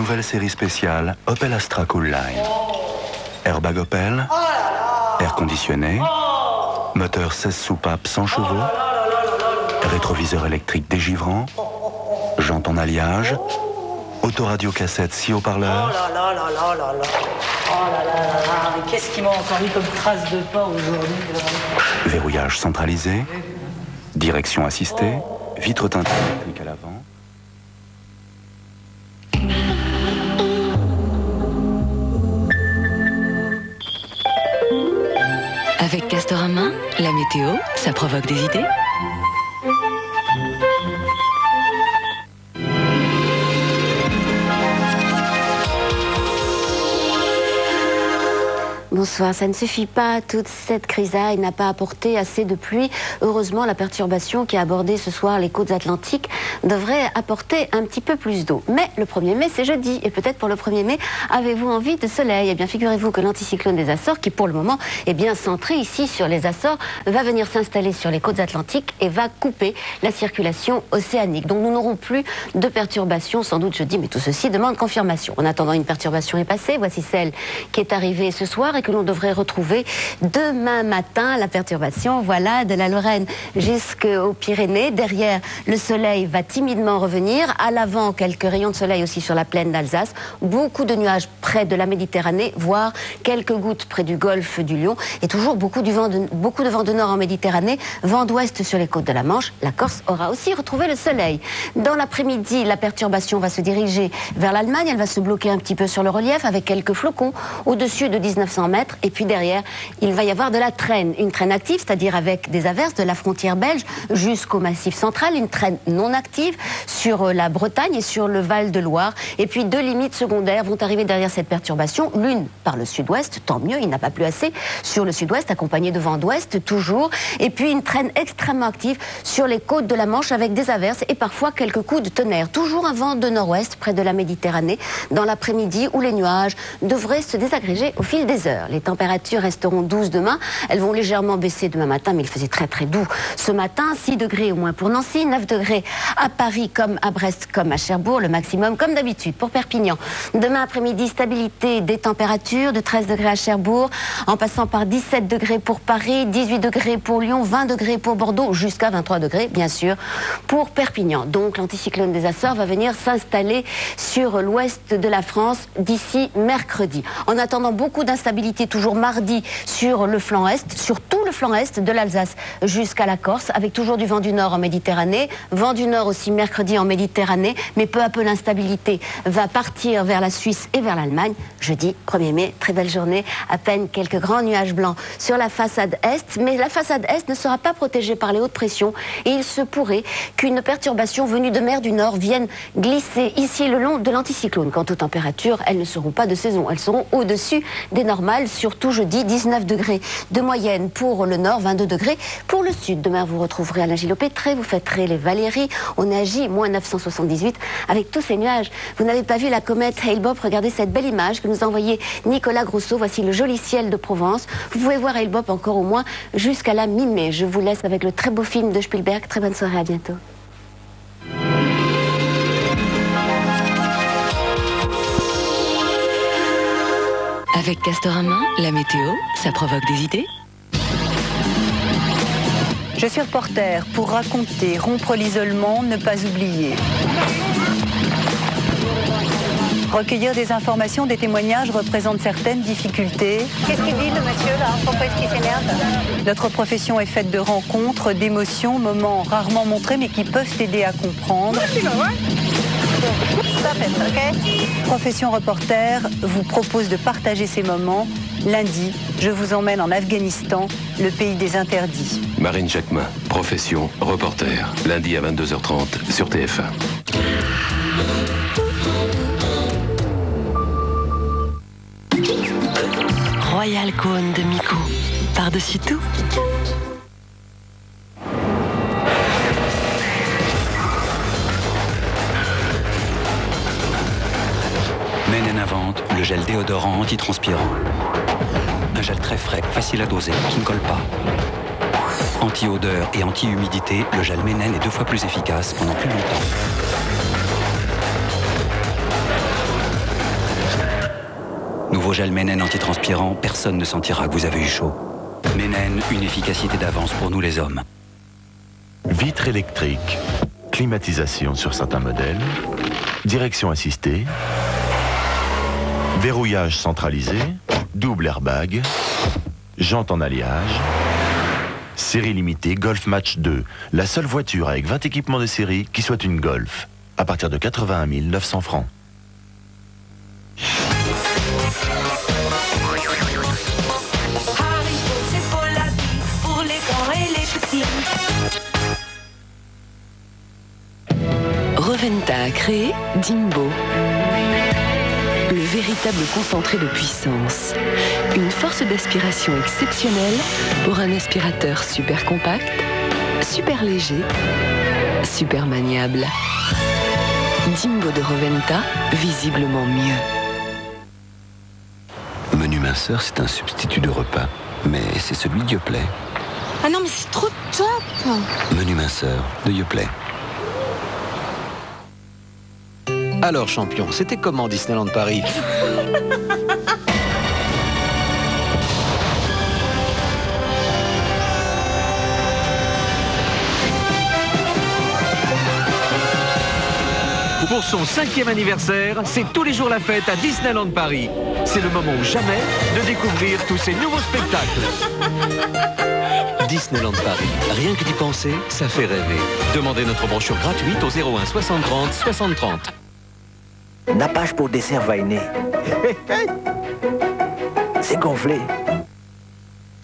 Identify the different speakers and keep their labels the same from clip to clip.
Speaker 1: Nouvelle série spéciale Opel Astra Cool Line. Airbag Opel, air conditionné, moteur 16 soupapes 100 chevaux, rétroviseur électrique dégivrant, jantes en alliage, autoradio cassette 6 haut-parleurs.
Speaker 2: Oh là là là là là là. Oh là là là là. Mais qu'est-ce qu'ils m'ont encore mis comme trace de pas aujourd'hui?
Speaker 1: Verrouillage centralisé, direction assistée, vitre teintée électrique à l'avant.
Speaker 3: Avec Castorama, la météo, ça provoque des idées.
Speaker 4: Bonsoir, ça ne suffit pas, toute cette grisaille n'a pas apporté assez de pluie. Heureusement, la perturbation qui a abordé ce soir les côtes atlantiques devrait apporter un petit peu plus d'eau. Mais le 1er mai, c'est jeudi, et peut-être pour le 1er mai, avez-vous envie de soleil? Eh bien, figurez-vous que l'anticyclone des Açores, qui pour le moment est bien centré ici sur les Açores, va venir s'installer sur les côtes atlantiques et va couper la circulation océanique. Donc nous n'aurons plus de perturbations, sans doute jeudi, mais tout ceci demande confirmation. En attendant, une perturbation est passée, voici celle qui est arrivée ce soir et que l'on devrait retrouver demain matin. La perturbation, voilà, de la Lorraine jusqu'aux Pyrénées. Derrière, le soleil va timidement revenir. À l'avant, quelques rayons de soleil aussi sur la plaine d'Alsace. Beaucoup de nuages près de la Méditerranée, voire quelques gouttes près du golfe du Lion. Et toujours beaucoup de vent de nord en Méditerranée, vent d'ouest sur les côtes de la Manche. La Corse aura aussi retrouvé le soleil. Dans l'après-midi, la perturbation va se diriger vers l'Allemagne. Elle va se bloquer un petit peu sur le relief avec quelques flocons au-dessus de 1900 mètres. Et puis derrière, il va y avoir de la traîne. Une traîne active, c'est-à-dire avec des averses de la frontière belge jusqu'au Massif central. Une traîne non active sur la Bretagne et sur le Val de Loire. Et puis deux limites secondaires vont arriver derrière cette perturbation. L'une par le sud-ouest, tant mieux, il n'a pas plu assez. Sur le sud-ouest, accompagné de vent d'ouest, toujours. Et puis une traîne extrêmement active sur les côtes de la Manche avec des averses et parfois quelques coups de tonnerre. Toujours un vent de nord-ouest près de la Méditerranée dans l'après-midi où les nuages devraient se désagréger au fil des heures. Les températures resteront douces demain. Elles vont légèrement baisser demain matin, mais il faisait très très doux ce matin. 6 degrés au moins pour Nancy, 9 degrés à Paris comme à Brest comme à Cherbourg. Le maximum comme d'habitude pour Perpignan. Demain après-midi, stabilité des températures de 13 degrés à Cherbourg, en passant par 17 degrés pour Paris, 18 degrés pour Lyon, 20 degrés pour Bordeaux, jusqu'à 23 degrés bien sûr pour Perpignan. Donc l'anticyclone des Açores va venir s'installer sur l'ouest de la France d'ici mercredi. En attendant, beaucoup d'instabilité toujours mardi sur le flanc est, sur tout le flanc est de l'Alsace jusqu'à la Corse, avec toujours du vent du nord en Méditerranée, vent du nord aussi mercredi en Méditerranée, mais peu à peu l'instabilité va partir vers la Suisse et vers l'Allemagne. Jeudi 1er mai, très belle journée, à peine quelques grands nuages blancs sur la façade est, mais la façade est ne sera pas protégée par les hautes pressions et il se pourrait qu'une perturbation venue de mer du Nord vienne glisser ici le long de l'anticyclone. Quant aux températures, elles ne seront pas de saison, elles seront au-dessus des normales, surtout jeudi, 19 degrés de moyenne pour le nord, 22 degrés pour le sud. Demain, vous retrouverez Alain Gillot-Pétré, vous fêterez les Valéries. On est à J, moins 978, avec tous ces nuages. Vous n'avez pas vu la comète Hale-Bopp? Regardez cette belle image que nous a envoyée Nicolas Grousseau. Voici le joli ciel de Provence. Vous pouvez voir Hale-Bopp encore au moins jusqu'à la mi-mai. Je vous laisse avec le très beau film de Spielberg. Très bonne soirée, à bientôt.
Speaker 3: Avec Castorama, la météo, ça provoque des idées.
Speaker 5: Je suis reporter pour raconter, rompre l'isolement, ne pas oublier. Recueillir des informations, des témoignages représente certaines difficultés.
Speaker 6: Qu'est-ce qu'il dit le monsieur là? Pourquoi est-ce qu'il s'énerve?
Speaker 5: Notre profession est faite de rencontres, d'émotions, moments rarement montrés mais qui peuvent t'aider à comprendre.
Speaker 6: Stop it, ok?
Speaker 5: Profession reporter vous propose de partager ces moments. Lundi, je vous emmène en Afghanistan, le pays des interdits.
Speaker 7: Marine Jacquemin, profession reporter. Lundi à 22h30 sur TF1.
Speaker 3: Royal Cône de Micou. Par-dessus tout.
Speaker 8: Ménène invente le gel déodorant antitranspirant. Un gel très frais, facile à doser, qui ne colle pas. Anti-odeur et anti-humidité, le gel Ménène est 2 fois plus efficace pendant plus longtemps. nouveau gel Ménène antitranspirant, personne ne sentira que vous avez eu chaud. Ménène, une efficacité d'avance pour nous les hommes.
Speaker 9: Vitre électrique, climatisation sur certains modèles, direction assistée, verrouillage centralisé, double airbag, jantes en alliage, série limitée Golf Match 2, la seule voiture avec 20 équipements de série qui soit une Golf, à partir de 81 900 francs.
Speaker 3: Roventa a créé Dimbo. Le véritable concentré de puissance. Une force d'aspiration exceptionnelle pour un aspirateur super compact, super léger, super maniable. Dimbo de Roventa, visiblement mieux.
Speaker 7: Menu minceur, c'est un substitut de repas, mais c'est celui de Yoplait.
Speaker 10: Ah non, mais c'est trop top!
Speaker 7: Menu minceur de Yoplait.
Speaker 11: Alors, champion, c'était comment Disneyland Paris?
Speaker 12: Pour son 5e anniversaire, c'est tous les jours la fête à Disneyland Paris. C'est le moment ou jamais de découvrir tous ces nouveaux spectacles.
Speaker 11: Disneyland Paris, rien que d'y penser, ça fait rêver. Demandez notre brochure gratuite au 01 60 30 60 30.
Speaker 13: Nappage pour dessert vainé. C'est gonflé.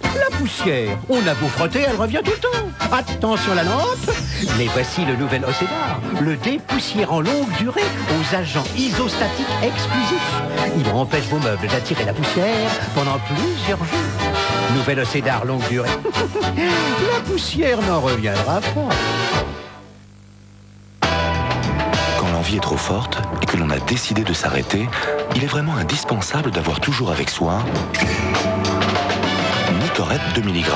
Speaker 14: La poussière, on a beau frotter, elle revient tout le temps. Attention la lampe, mais voici le nouvel Océdar, le dépoussiérant longue durée aux agents isostatiques exclusifs. Il empêche vos meubles d'attirer la poussière pendant plusieurs jours. Nouvel Océdar longue durée. La poussière n'en reviendra pas.
Speaker 1: Quand l'envie est trop forte et que l'on a décidé de s'arrêter, il est vraiment indispensable d'avoir toujours avec soi Nicorette 2 mg,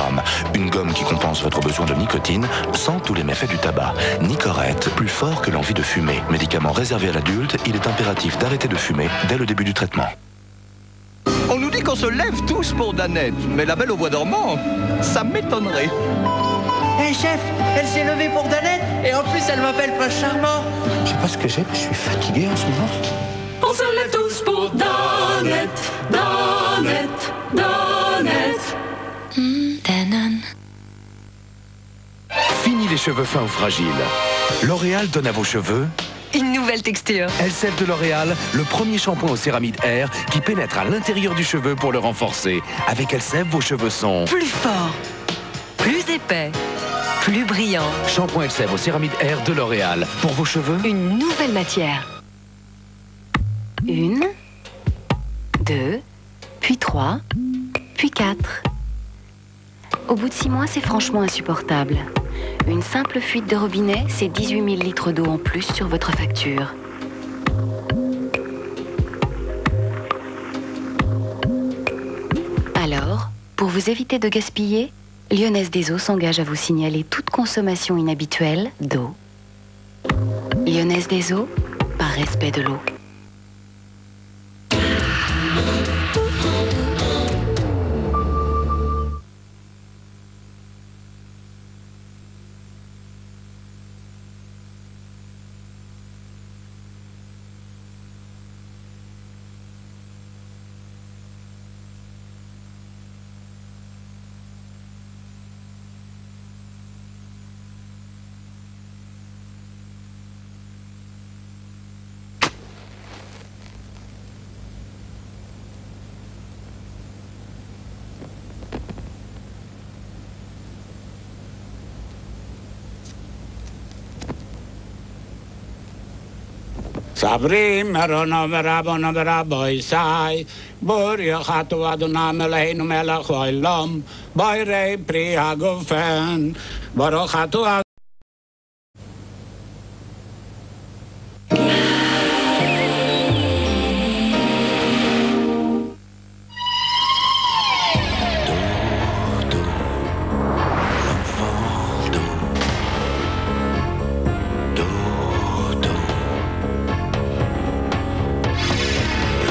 Speaker 1: une gomme qui compense votre besoin de nicotine sans tous les méfaits du tabac. Nicorette, plus fort que l'envie de fumer. Médicament réservé à l'adulte, il est impératif d'arrêter de fumer dès le début du traitement.
Speaker 15: On nous dit qu'on se lève tous pour Danette, mais la belle au bois dormant, ça m'étonnerait.
Speaker 16: Hé chef, elle s'est levée pour Danette et en plus elle m'appelle Prince Charmant.
Speaker 14: Je sais pas ce que j'ai, mais je suis fatigué en ce moment.
Speaker 17: On se lève tous pour Danette, Danette, Danette.
Speaker 3: Danone.
Speaker 18: Fini les cheveux fins ou fragiles. L'Oréal donne à vos cheveux
Speaker 3: une nouvelle texture.
Speaker 18: Elseve de L'Oréal, le premier shampoing aux céramides Air qui pénètre à l'intérieur du cheveu pour le renforcer. Avec Elseve, vos cheveux sont
Speaker 3: plus forts, plus épais, plus brillants.
Speaker 18: Shampoing Elseve aux céramides Air de L'Oréal. Pour vos cheveux,
Speaker 3: une nouvelle matière. 1, 2, puis 3, puis 4. Au bout de 6 mois, c'est franchement insupportable. Une simple fuite de robinet, c'est 18 000 litres d'eau en plus sur votre facture. Alors, pour vous éviter de gaspiller, Lyonnaise des Eaux s'engage à vous signaler toute consommation inhabituelle d'eau. Lyonnaise des Eaux, par respect de l'eau.
Speaker 19: Sabri merona verabona veraboy sai Burya khatu aduna melainu melach oilam Boyrei pri hagofen Boro khatu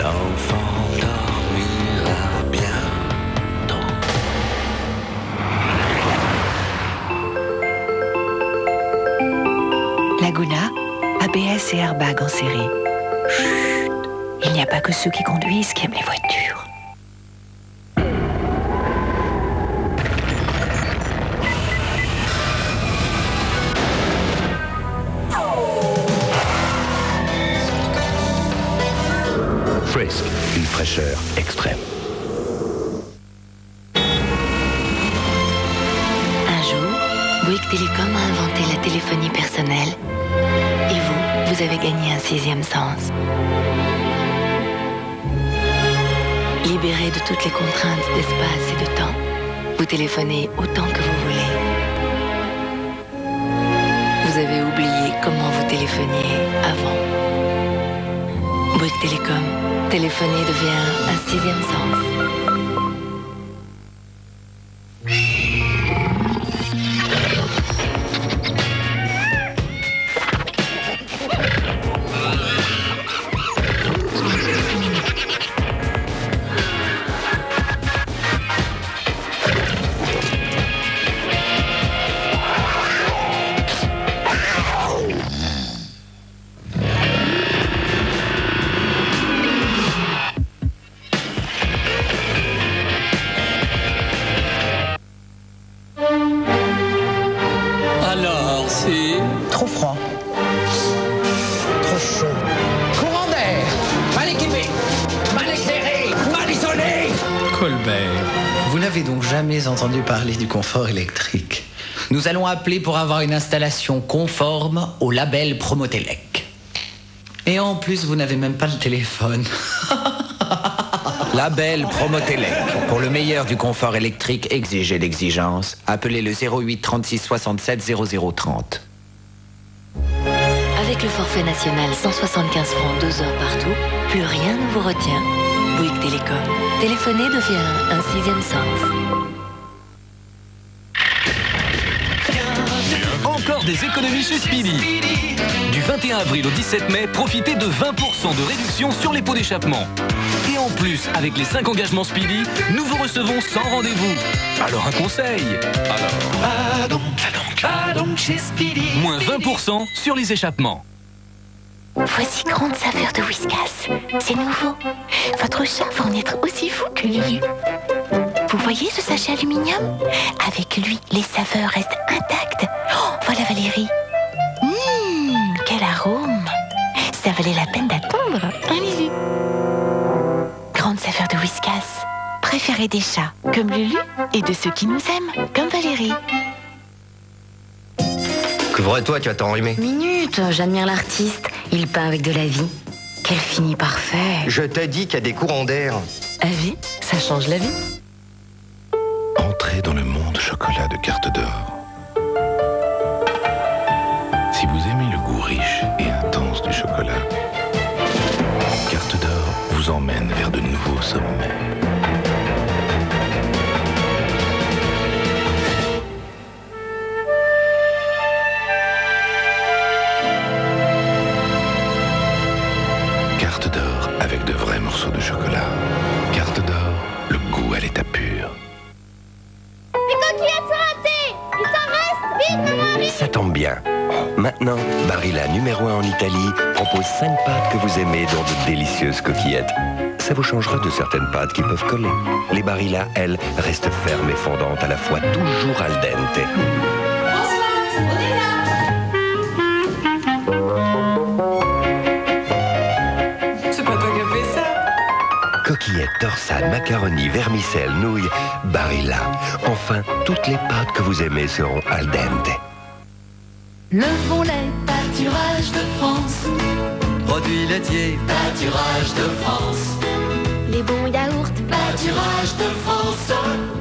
Speaker 1: L'enfant dormi
Speaker 20: Laguna, ABS et airbag en série. Chut, il n'y a pas que ceux qui conduisent qui aiment les voitures.
Speaker 7: Frisk, une fraîcheur extrême.
Speaker 3: Un jour, Bouygues Télécom a inventé la téléphonie personnelle. Et vous avez gagné un 6e sens. Libéré de toutes les contraintes d'espace et de temps, vous téléphonez autant que vous voulez. Vous avez oublié comment vous téléphoniez avant. Bouygues Télécom, téléphoner devient un 6e sens.
Speaker 16: Alors, c'est... Trop froid. Trop chaud. Courant d'air. Mal équipé. Mal éclairé. Mal isolé.
Speaker 21: Colbert, vous n'avez donc jamais entendu parler du confort électrique. Nous allons appeler pour avoir une installation conforme au label Promotelec. Et en plus, vous n'avez même pas le téléphone.
Speaker 22: Label Promotelec. Pour le meilleur du confort électrique, exigez l'exigence. Appelez le 08 36 67 0030.
Speaker 3: Avec le forfait national 175 francs 2 heures partout, plus rien ne vous retient. Bouygues Télécom. Téléphoner devient un 6e sens.
Speaker 11: Encore des économies chez Speedy. Du 21 avril au 17 mai, profitez de 20% de réduction sur les pots d'échappement. Et en plus, avec les 5 engagements Speedy, nous vous recevons sans rendez-vous. Alors un conseil. Va donc chez Speedy. Moins 20% sur les échappements.
Speaker 10: Voici grande saveur de Whiskas. C'est nouveau. Votre chat va en être aussi fou que Lulu. Vous voyez ce sachet aluminium? Avec lui, les saveurs restent intactes. Oh, voilà Valérie. Quel arôme. Ça valait la peine d'attendre, hein Lulu? Grande saveur de Whiskas. Préférée des chats, comme Lulu, et de ceux qui nous aiment, comme Valérie.
Speaker 23: Couvre-toi, tu vas t'enrhumer.
Speaker 3: Minute, j'admire l'artiste. Il peint avec de la vie. Quel fini parfait.
Speaker 23: Je t'ai dit qu'il y a des courants d'air.
Speaker 3: La vie, ça change la vie.
Speaker 7: Entrez dans le monde chocolat de Carte d'Or. Si vous aimez le goût riche et intense du chocolat, Carte d'Or vous emmène vers de nouveaux sommets. Carte d'Or avec de vrais morceaux de chocolat. Carte d'Or, le goût à l'état pur.
Speaker 10: Les coquillettes sont ratées. Il t'en reste. Vite, maman, vite.
Speaker 23: Ça tombe bien. Maintenant, Barilla numéro 1 en Italie propose 5 pâtes que vous aimez dans de délicieuses coquillettes. Ça vous changera de certaines pâtes qui peuvent coller. Les Barilla, elles, restent fermes et fondantes à la fois, toujours al dente.
Speaker 10: C'est pas toi qui as fait ça.
Speaker 23: Coquillettes, torsades, macaroni, vermicelles, nouilles, Barilla. Enfin, toutes les pâtes que vous aimez seront al dente.
Speaker 17: Le bon lait, pâturage de France.
Speaker 24: Produits laitiers,
Speaker 17: Pâturage de France.
Speaker 10: Les bons yaourts.
Speaker 17: Pâturage de France.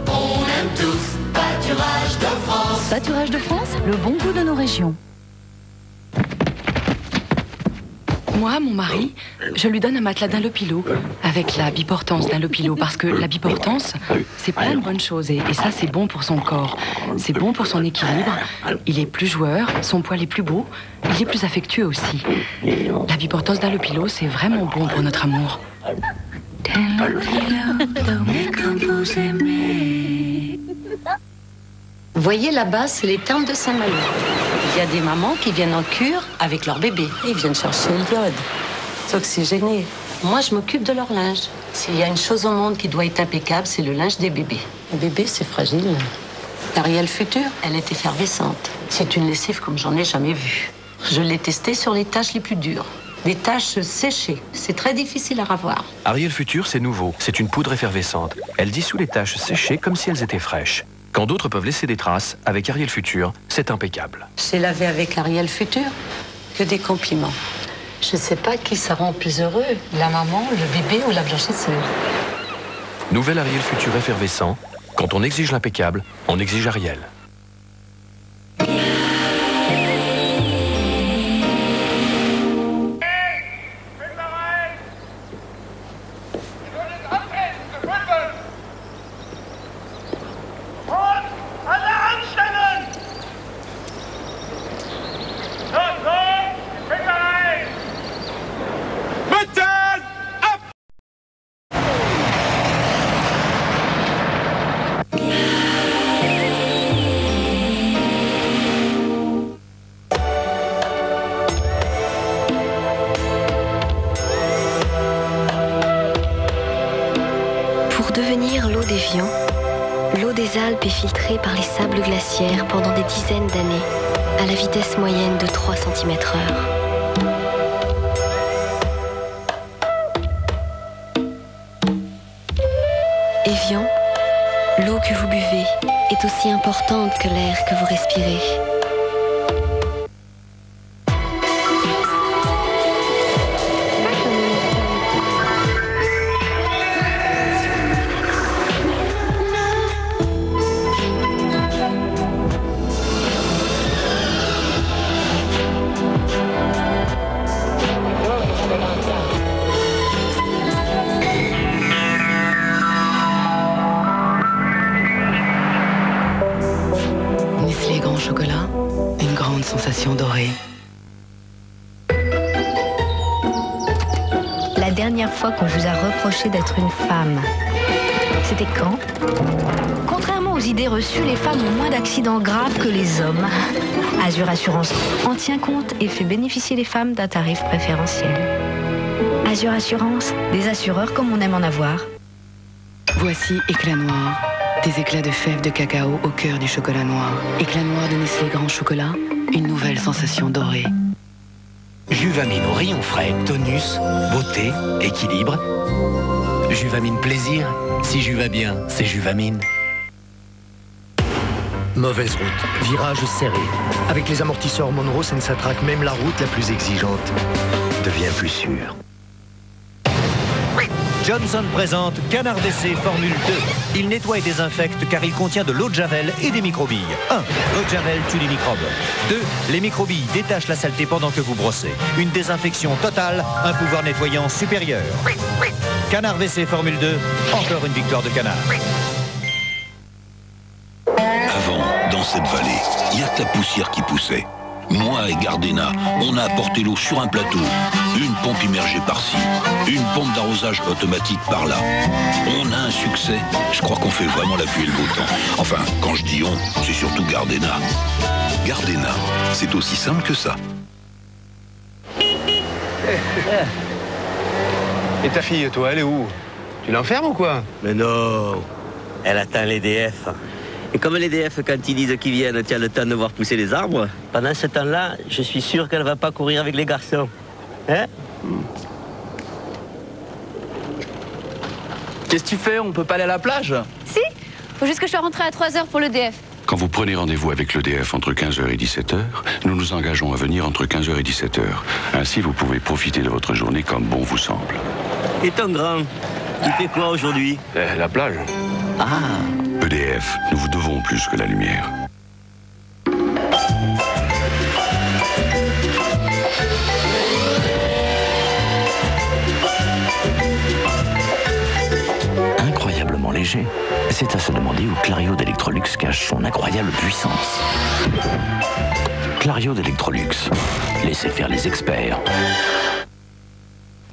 Speaker 17: On aime tous. Pâturage de France.
Speaker 25: Pâturage de France, le bon goût de nos régions.
Speaker 26: Moi, mon mari, je lui donne un matelas d'Allopilo avec la biportance d'Allopilo parce que la biportance, c'est plein de bonnes choses et ça, c'est bon pour son corps. C'est bon pour son équilibre. Il est plus joueur, son poil est plus beau, il est plus affectueux aussi. La biportance d'Allopilo, c'est vraiment bon pour notre amour.
Speaker 27: Voyez là-bas, c'est les thermes de Saint-Malo.
Speaker 2: Il y a des mamans qui viennent en cure avec leur bébé. Ils viennent chercher l'iode, s'oxygéner. Moi, je m'occupe de leur linge. S'il y a une chose au monde qui doit être impeccable, c'est le linge des bébés. Le bébé, c'est fragile. L'Ariel Futur, elle est effervescente. C'est une lessive comme j'en ai jamais vu. Je l'ai testée sur les taches les plus dures. Des taches séchées. C'est très difficile à ravoir.
Speaker 4: Ariel Futur, c'est nouveau. C'est une poudre effervescente. Elle dissout les taches séchées comme si elles étaient fraîches. Quand d'autres peuvent laisser des traces, avec Ariel Futur, c'est impeccable.
Speaker 2: J'ai lavé avec Ariel Futur, que des compliments. Je sais pas qui ça rend plus heureux, la maman, le bébé ou la blanchisseuse.
Speaker 4: Nouvel Ariel Futur effervescent. Quand on exige l'impeccable, on exige Ariel.
Speaker 5: L'eau des Alpes est filtrée par les sables glaciaires pendant des dizaines d'années, à la vitesse moyenne de 3 cm/h. Évian, l'eau que vous buvez est aussi importante que l'air que vous respirez.
Speaker 26: Chocolat, une grande sensation dorée.
Speaker 25: La dernière fois qu'on vous a reproché d'être une femme, c'était quand? Contrairement aux idées reçues, les femmes ont moins d'accidents graves que les hommes. Azur Assurance en tient compte et fait bénéficier les femmes d'un tarif préférentiel. Azur Assurance, des assureurs comme on aime en avoir.
Speaker 26: Voici Éclat Noir. Des éclats de fèves de cacao au cœur du chocolat noir. Éclat noir de Nestlé Grand Chocolat, une nouvelle sensation dorée.
Speaker 6: Juvamine au rayon frais, tonus, beauté, équilibre. Juvamine plaisir, si Juva bien, c'est Juvamine.
Speaker 8: Mauvaise route, virage serré. Avec les amortisseurs Monroe, ça ne s'attraque même la route la plus exigeante. Deviens plus sûr.
Speaker 9: Johnson présente Canard WC Formule 2. Il nettoie et désinfecte car il contient de l'eau de Javel et des microbilles. 1. L'eau de Javel tue les microbes. 2. Les microbilles détachent la saleté pendant que vous brossez. Une désinfection totale, un pouvoir nettoyant supérieur. Canard WC Formule 2, encore une victoire de Canard.
Speaker 7: Avant, dans cette vallée, il n'y a que la poussière qui poussait. Moi et Gardena, on a apporté l'eau sur un plateau. Une pompe immergée par-ci, une pompe d'arrosage automatique par-là. On a un succès. Je crois qu'on fait vraiment la pluie et le beau temps. Enfin, quand je dis on, c'est surtout Gardena. Gardena, c'est aussi simple que ça.
Speaker 27: Et ta fille, toi, elle est où? Tu l'enfermes ou quoi?
Speaker 28: Mais non, elle atteint l'EDF. Et comme l'EDF, quand ils disent qu'ils viennent, tu as le temps de voir pousser les arbres, pendant ce temps-là, je suis sûr qu'elle ne va pas courir avec les garçons. Hein?
Speaker 29: Qu'est-ce que tu fais? On peut pas aller à la plage?
Speaker 30: Si, faut juste que je sois rentrée à 3h pour l'EDF.
Speaker 1: Quand vous prenez rendez-vous avec l'EDF entre 15h et 17h, nous nous engageons à venir entre 15h et 17h. Ainsi, vous pouvez profiter de votre journée comme bon vous semble.
Speaker 28: Et ton grand, il fait quoi aujourd'hui?
Speaker 1: La plage.
Speaker 28: Ah.
Speaker 1: EDF, nous vous devons plus que la lumière.
Speaker 31: Incroyablement léger. C'est à se demander où Clario d'Electrolux cache son incroyable puissance. Clario d'Electrolux. Laissez faire les experts.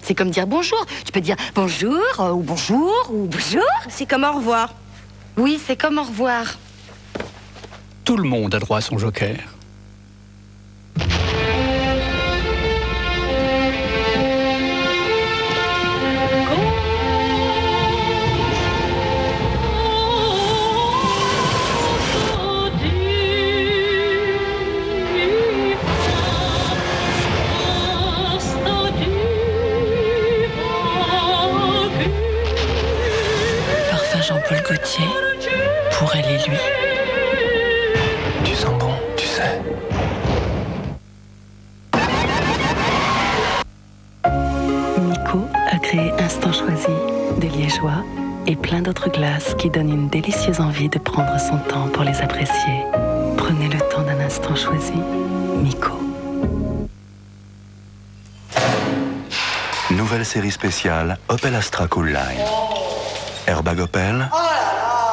Speaker 30: C'est comme dire bonjour. Tu peux dire bonjour, ou bonjour, ou bonjour. C'est comme au revoir. Oui, c'est comme au revoir.
Speaker 19: Tout le monde a droit à son joker.
Speaker 31: lui.
Speaker 1: Tu sens bon, tu sais.
Speaker 3: Miko a créé Instant Choisi, des liégeois et plein d'autres glaces qui donnent une délicieuse envie de prendre son temps pour les apprécier. Prenez le temps d'un instant choisi. Miko.
Speaker 1: Nouvelle série spéciale Opel Astra Cool Line. Airbag Opel,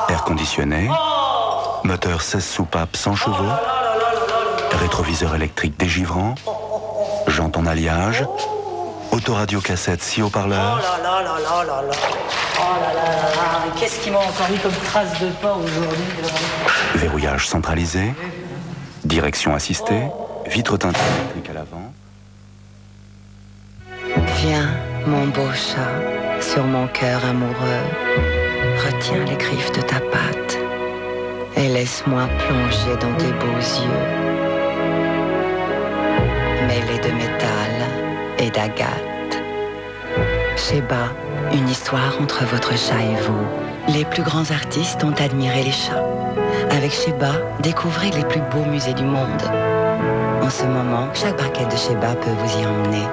Speaker 1: air conditionné, moteur 16 soupapes 100 chevaux, rétroviseur électrique dégivrant, jantes en alliage, autoradio cassette 6 haut-parleurs.
Speaker 11: Oh là là là là là là. Oh là là là là. Mais qu'est-ce qu'ils m'ont encore mis comme trace de pas aujourd'hui?
Speaker 1: Verrouillage centralisé, direction assistée, vitre teintée électrique à l'avant.
Speaker 12: Viens, mon beau chat, sur mon cœur amoureux. Retiens les griffes de ta patte et laisse-moi plonger dans tes beaux yeux, mêlés de métal et d'agate. Sheba, une histoire entre votre chat et vous. Les plus grands artistes ont admiré les chats. Avec Sheba, découvrez les plus beaux musées du monde. En ce moment, chaque barquette de Sheba peut vous y emmener.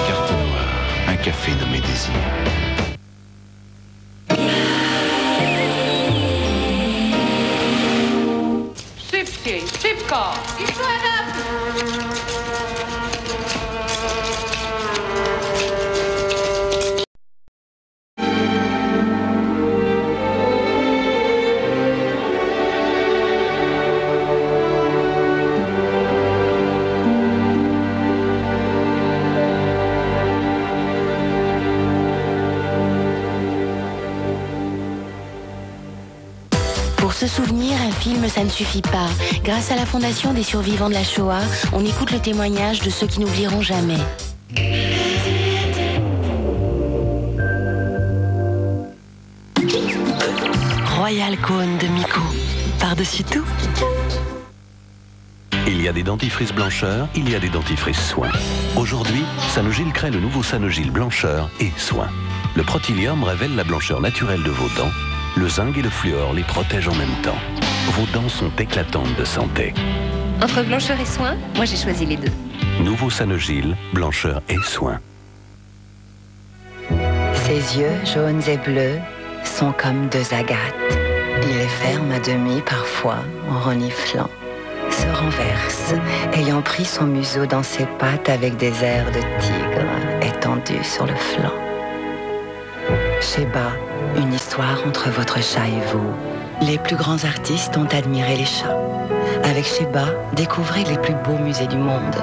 Speaker 31: Carte noire, un café nommé Désir.
Speaker 17: Szybciej, szybko! I
Speaker 10: Pour se souvenir, un film, ça ne suffit pas. Grâce à la Fondation des survivants de la Shoah, on écoute le témoignage de ceux qui n'oublieront jamais.
Speaker 3: Royal Cone de Miko. Par-dessus tout.
Speaker 31: Il y a des dentifrices blancheurs, il y a des dentifrices soins. Aujourd'hui, Sanogyl crée le nouveau Sanogyl blancheur et soin. Le protilium révèle la blancheur naturelle de vos dents. Le zinc et le fluor les protègent en même temps. Vos dents sont éclatantes de santé.
Speaker 13: Entre blancheur et soin, moi j'ai choisi les deux.
Speaker 31: Nouveau Sanogyl, blancheur et soin.
Speaker 12: Ses yeux jaunes et bleus sont comme deux agates. Il les ferme à demi parfois en reniflant. Se renverse, ayant pris son museau dans ses pattes avec des airs de tigre étendus sur le flanc. Sheba, une histoire entre votre chat et vous. Les plus grands artistes ont admiré les chats. Avec Sheba, découvrez les plus beaux musées du monde.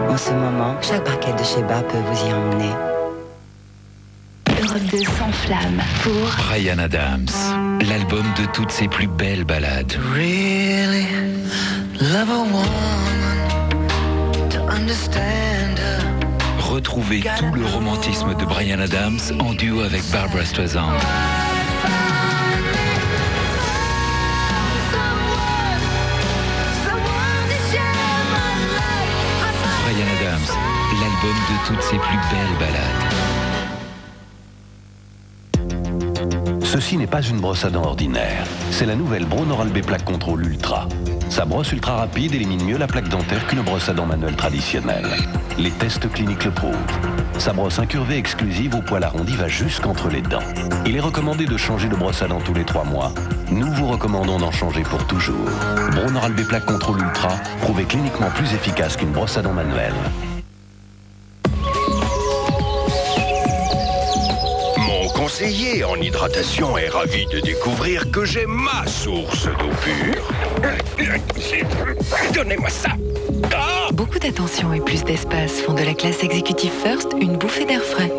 Speaker 12: En ce moment, chaque barquette de Sheba peut vous y emmener. Europe 2 s'enflamme pour
Speaker 6: Bryan Adams, l'album de toutes ses plus belles ballades.
Speaker 17: Really love a woman to understand her.
Speaker 6: Retrouvez tout le romantisme de Bryan Adams en duo avec Barbra Streisand. Bryan Adams, l'album de toutes ses plus belles ballades.
Speaker 31: Ceci n'est pas une brosse à dents ordinaire. C'est la nouvelle Braun Oral-B Plaque Control Ultra. Sa brosse ultra rapide élimine mieux la plaque dentaire qu'une brosse à dents manuelle traditionnelle. Les tests cliniques le prouvent. Sa brosse incurvée exclusive au poil arrondi va jusqu'entre les dents. Il est recommandé de changer de brosse à dents tous les 3 mois. Nous vous recommandons d'en changer pour toujours. Braun Oral-B Plaque Control Ultra, prouvé cliniquement plus efficace qu'une brosse à dents manuelle.
Speaker 14: Conseiller en hydratation est ravi de découvrir que j'ai ma source d'eau pure. Donnez-moi ça.
Speaker 3: Beaucoup d'attention et plus d'espace font de la classe Executive First une bouffée d'air frais.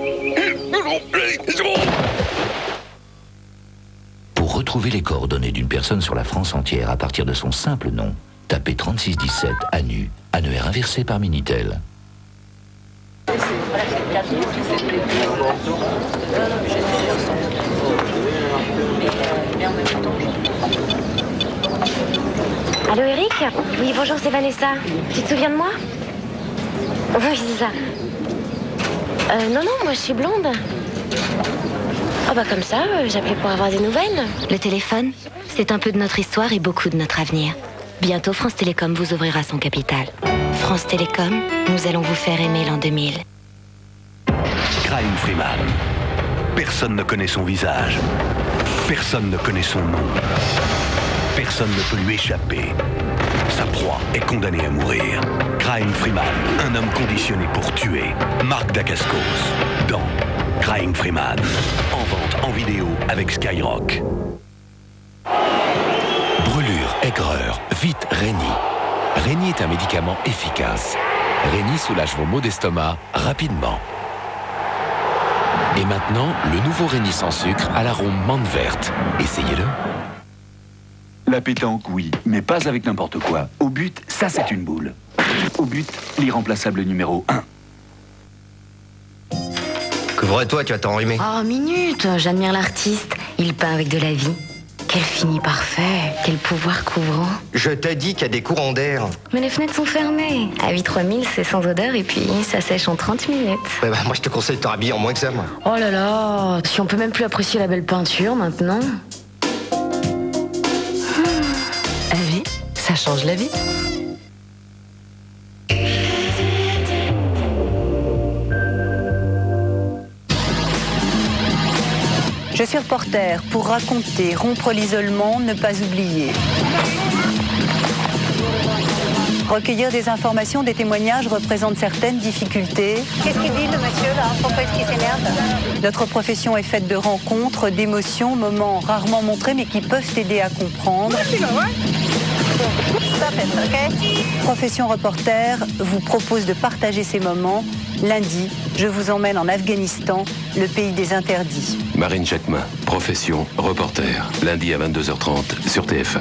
Speaker 31: Pour retrouver
Speaker 2: Retrouvez les coordonnées d'une personne sur la France entière à partir de son simple nom. Tapez 3617 ANU, annuaire inversé par Minitel.
Speaker 25: Allô Eric? Oui, bonjour, c'est Vanessa. Tu te souviens de moi? Oui, c'est ça. Non, moi je suis blonde. Oh bah comme ça, j'appelais pour avoir des nouvelles. Le téléphone, c'est un peu de notre histoire et beaucoup de notre avenir. Bientôt, France Télécom vous ouvrira son capital. France Télécom, nous allons vous faire aimer l'an 2000.
Speaker 31: Crying Freeman. Personne ne connaît son visage. Personne ne connaît son nom. Personne ne peut lui échapper. Sa proie est condamnée à mourir. Crying Freeman, un homme conditionné pour tuer. Marc Dacascos, dans Crying Freeman. En vente en vidéo avec Skyrock.
Speaker 4: Brûlure, aigreur, vite Réni. Réni est un médicament efficace. Réni soulage vos maux d'estomac rapidement. Et maintenant, le nouveau Réni sans sucre à l'arôme menthe verte. Essayez-le.
Speaker 5: La pétanque, oui, mais pas avec n'importe quoi. Au but, ça c'est une boule. Au but, l'irremplaçable numéro 1.
Speaker 8: Couvre-toi, tu vas t'enrhumer.
Speaker 25: Oh, minute, j'admire l'artiste. Il peint avec de la vie. Quel fini parfait, quel pouvoir couvrant.
Speaker 8: Je te dis qu'il y a des courants d'air.
Speaker 25: Mais les fenêtres sont fermées. À 8-3000, c'est sans odeur et puis ça sèche en 30 minutes.
Speaker 8: Ouais, bah, moi, je te conseille de te rhabiller en moins que ça, moi.
Speaker 25: Oh là là, si on peut même plus apprécier la belle peinture maintenant.
Speaker 26: La vie, ça change la vie.
Speaker 15: Je suis reporter pour raconter, rompre l'isolement, ne pas oublier. Recueillir des informations, des témoignages représente certaines difficultés.
Speaker 16: Qu'est-ce qu'il dit le monsieur là? Pourquoi est-ce qu'il s'énerve?
Speaker 15: Notre profession est faite de rencontres, d'émotions, moments rarement montrés mais qui peuvent aider à comprendre.
Speaker 16: Stop it, ok?
Speaker 15: Profession reporter vous propose de partager ces moments. Lundi, je vous emmène en Afghanistan, le pays des interdits.
Speaker 18: Marine Jacquemin, profession reporter, lundi à 22h30 sur TF1.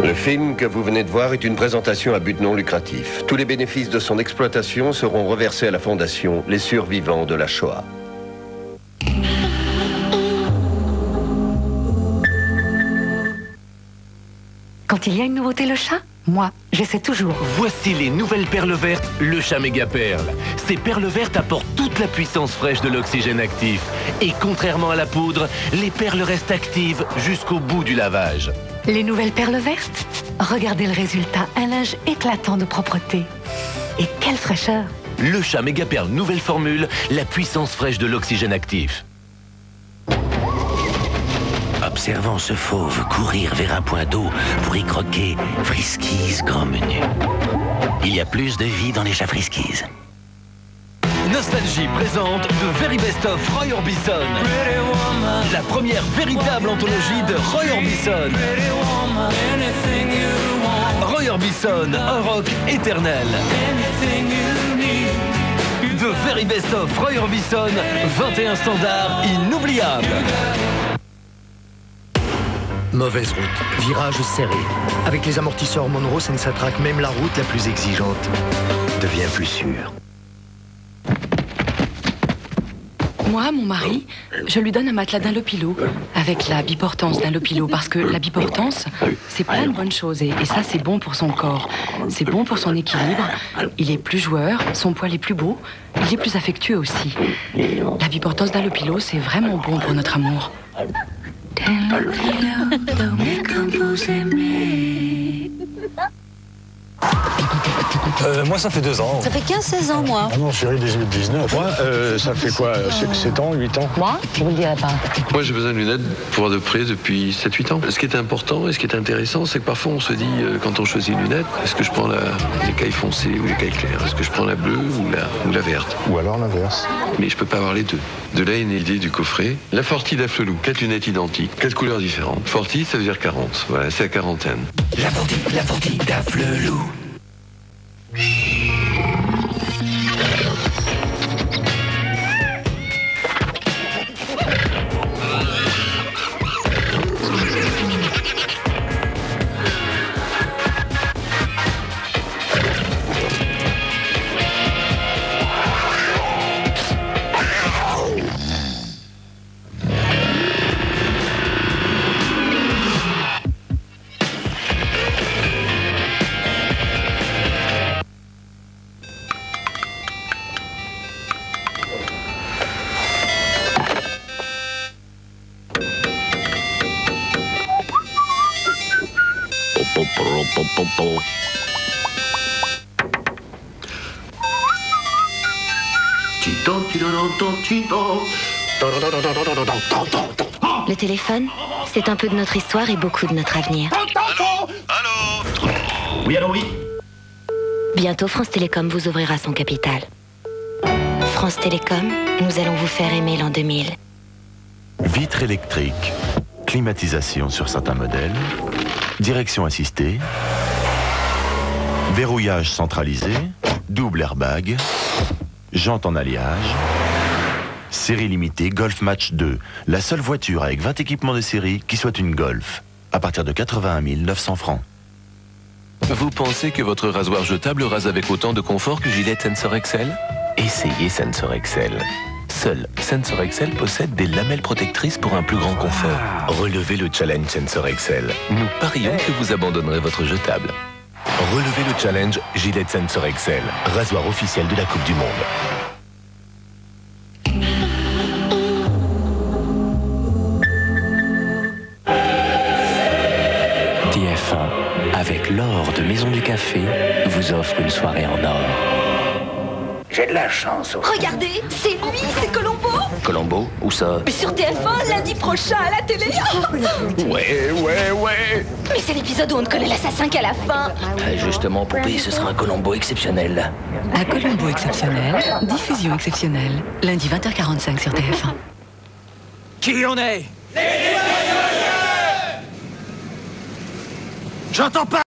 Speaker 14: Le film que vous venez de voir est une présentation à but non lucratif. Tous les bénéfices de son exploitation seront reversés à la fondation Les Survivants de la Shoah.
Speaker 20: Quand il y a une nouveauté le chat, moi, j'essaie toujours.
Speaker 21: Voici les nouvelles perles vertes, le chat méga perle. Ces perles vertes apportent toute la puissance fraîche de l'oxygène actif. Et contrairement à la poudre, les perles restent actives jusqu'au bout du lavage.
Speaker 20: Les nouvelles perles vertes? Regardez le résultat, un linge éclatant de propreté. Et quelle fraîcheur!
Speaker 21: Le chat méga perle nouvelle formule, la puissance fraîche de l'oxygène actif.
Speaker 22: Observant ce fauve courir vers un point d'eau pour y croquer Friskies grand menu. Il y a plus de vie dans les chats Friskies.
Speaker 21: Nostalgie présente The Very Best of Roy Orbison. La première véritable anthologie de Roy Orbison. Roy Orbison, un rock éternel. The Very Best of Roy Orbison, 21 standards inoubliables.
Speaker 8: Mauvaise route, virage serré. Avec les amortisseurs Monroe, ça ne s'attraque même la route la plus exigeante. Devient plus sûr.
Speaker 26: Moi, mon mari, je lui donne un matelas d'un Lopilo avec la biportance d'un Lopilo parce que la biportance, c'est plein de bonnes choses et ça, c'est bon pour son corps. C'est bon pour son équilibre. Il est plus joueur, son poil est plus beau, il est plus affectueux aussi. La biportance d'un Lopilo, c'est vraiment bon pour notre amour.
Speaker 17: Dormez comme vous aimez.
Speaker 1: Moi, ça fait 2 ans.
Speaker 7: Ça fait 15-16 ans, moi.
Speaker 9: Ah non, chérie, 18-19.
Speaker 1: Moi, ça fait quoi 7 ans, 8 ans?
Speaker 7: Moi, je vous le dirai pas.
Speaker 18: Moi, j'ai besoin de lunettes pour voir de près depuis 7-8 ans. Ce qui est important et ce qui est intéressant, c'est que parfois on se dit, quand on choisit une lunette, est-ce que je prends l'écaille foncée ou l'écaille claire? Est-ce que je prends la bleue ou la verte?
Speaker 9: Ou alors l'inverse.
Speaker 18: Mais je peux pas avoir les deux. De là est née l'idée du coffret. La Forti d'Afflelou, 4 lunettes identiques, 4 couleurs différentes. Forti, ça veut dire 40. Voilà, c'est la quarantaine.
Speaker 22: La Forti d'Afflelou.
Speaker 25: Le téléphone, c'est un peu de notre histoire et beaucoup de notre avenir.
Speaker 18: Allô?
Speaker 22: Oui, allô, oui.
Speaker 25: Bientôt, France Télécom vous ouvrira son capital. France Télécom, nous allons vous faire aimer l'an 2000.
Speaker 31: Vitre électrique, climatisation sur certains modèles, direction assistée, verrouillage centralisé, double airbag, jantes en alliage, série limitée Golf Match 2, la seule voiture avec 20 équipements de série qui soit une Golf, à partir de 81 900 francs.
Speaker 21: Vous pensez que votre rasoir jetable rase avec autant de confort que Gillette Sensor Excel? Essayez Sensor Excel. Seul Sensor Excel possède des lamelles protectrices pour un plus grand confort. Relevez le challenge Sensor Excel. Nous parions que vous abandonnerez votre jetable. Relevez le challenge Gillette Sensor Excel, rasoir officiel de la Coupe du Monde.
Speaker 22: TF1, avec l'or de Maison du Café, vous offre une soirée en or. J'ai de la chance.
Speaker 11: Regardez, c'est lui, c'est Colombo.
Speaker 22: Colombo, où ça?
Speaker 11: Mais sur TF1, lundi prochain à la télé.
Speaker 21: Ouais.
Speaker 11: Mais c'est l'épisode où on ne connaît l'assassin qu'à la fin.
Speaker 22: Justement, Poupée, ce sera un Colombo exceptionnel.
Speaker 3: Un Colombo exceptionnel, diffusion exceptionnelle, lundi 20h45 sur TF1.
Speaker 6: Qui on est? J'entends pas.